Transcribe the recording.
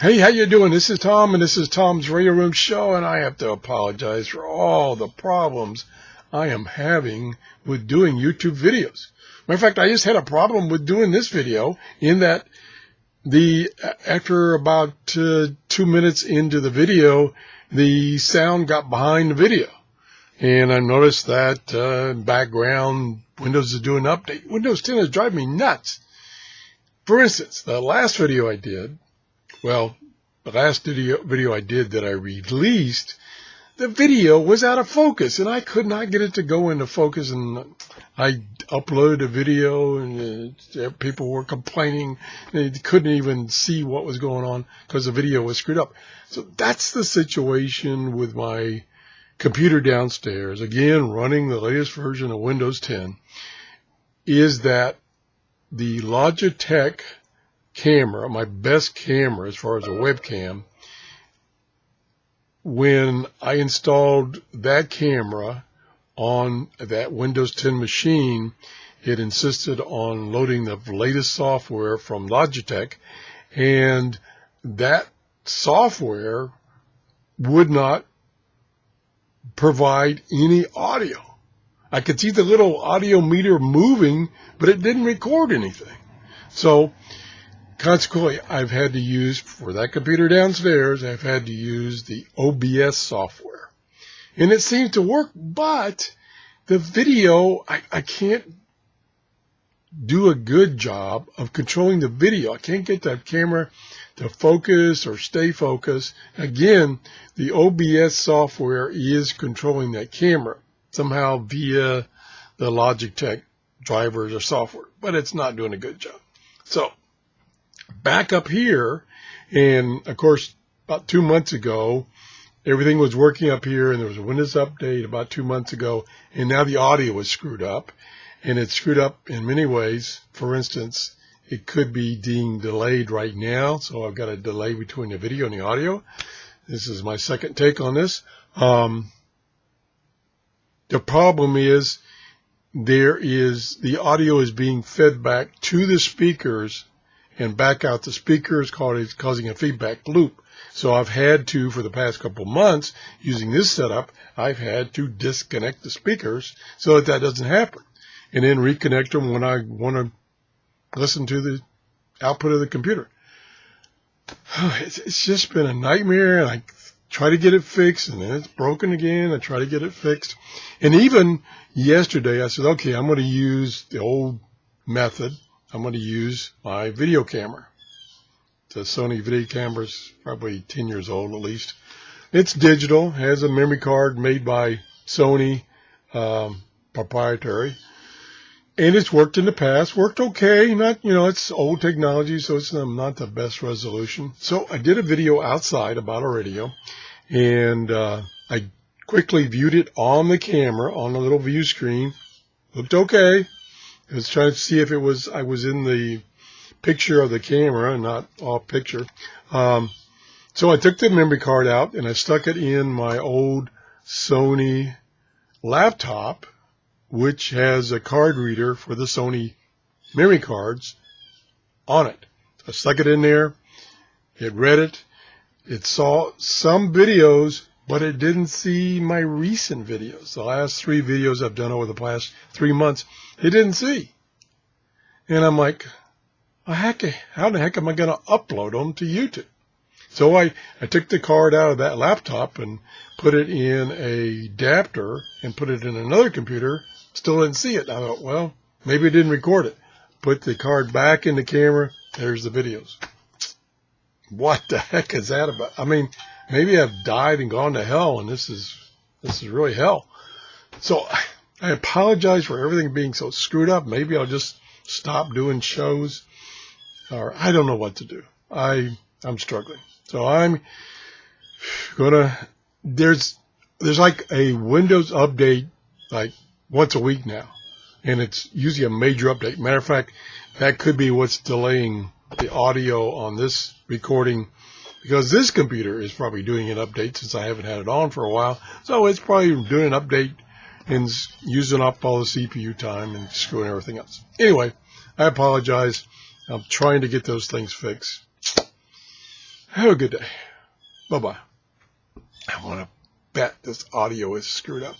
Hey, how you doing? This is Tom, and this is Tom's Radio Room Show, and I have to apologize for all the problems I am having with doing YouTube videos. Matter of fact, I just had a problem with doing this video in that after about 2 minutes into the video, the sound got behind the video. And I noticed that background, Windows is doing an update. Windows 10 is driving me nuts. For instance, the last video I did, well, the last video I did that I released, the video was out of focus, and I could not get it to go into focus. And I uploaded a video, and people were complaining. They couldn't even see what was going on because the video was screwed up. So that's the situation with my computer downstairs, again, running the latest version of Windows 10, is that the Logitech camera, my best camera as far as a webcam, when I installed that camera on that Windows 10 machine, it insisted on loading the latest software from Logitech, and that software would not provide any audio. I could see the little audio meter moving, but it didn't record anything. So consequently, I've had to use, for that computer downstairs, I've had to use the OBS software. And it seems to work, but the video, I can't do a good job of controlling the video. I can't get that camera to focus or stay focused. Again, the OBS software is controlling that camera somehow via the Logitech drivers or software, but it's not doing a good job. So back up here, and of course, about 2 months ago, everything was working up here, and there was a Windows update about 2 months ago, and now the audio is screwed up, and it's screwed up in many ways. For instance, it could be being delayed right now, so I've got a delay between the video and the audio. This is my second take on this. The problem is the audio is being fed back to the speakers and back out the speakers, causing a feedback loop. So I've had to, for the past couple months, using this setup, I've had to disconnect the speakers so that doesn't happen, and then reconnect them when I want to listen to the output of the computer. It's just been a nightmare, and I try to get it fixed, and then it's broken again. I try to get it fixed. And even yesterday, I said, okay, I'm going to use the old method. I'm going to use my video camera. The Sony video camera is probably 10 years old at least. It's digital, has a memory card made by Sony, proprietary. And it's worked in the past, worked okay. Not, it's old technology, so it's not the best resolution. So I did a video outside about a radio, and I quickly viewed it on the camera, on the little view screen. Looked okay. I was trying to see if I was in the picture of the camera, not off picture. So I took the memory card out, and I stuck it in my old Sony laptop, which has a card reader for the Sony memory cards on it. I stuck it in there. It read it. It saw some videos, but it didn't see my recent videos. The last 3 videos I've done over the past 3 months, it didn't see. And I'm like, how the heck am I going to upload them to YouTube? So I took the card out of that laptop and put it in a adapter and put it in another computer. Still didn't see it. I thought, well, maybe it didn't record it. Put the card back in the camera. There's the videos. What the heck is that about? I mean, maybe I've died and gone to hell, and this is really hell. So I apologize for everything being so screwed up. Maybe I'll just stop doing shows, or I don't know what to do. I'm struggling. So I'm gonna, there's like a Windows update like once a week now, and it's usually a major update. Matter of fact, that could be what's delaying the audio on this recording, because this computer is probably doing an update since I haven't had it on for a while. So it's probably doing an update and using up all the CPU time and screwing everything else. Anyway, I apologize. I'm trying to get those things fixed. Have a good day. Bye-bye. I want to bet this audio is screwed up.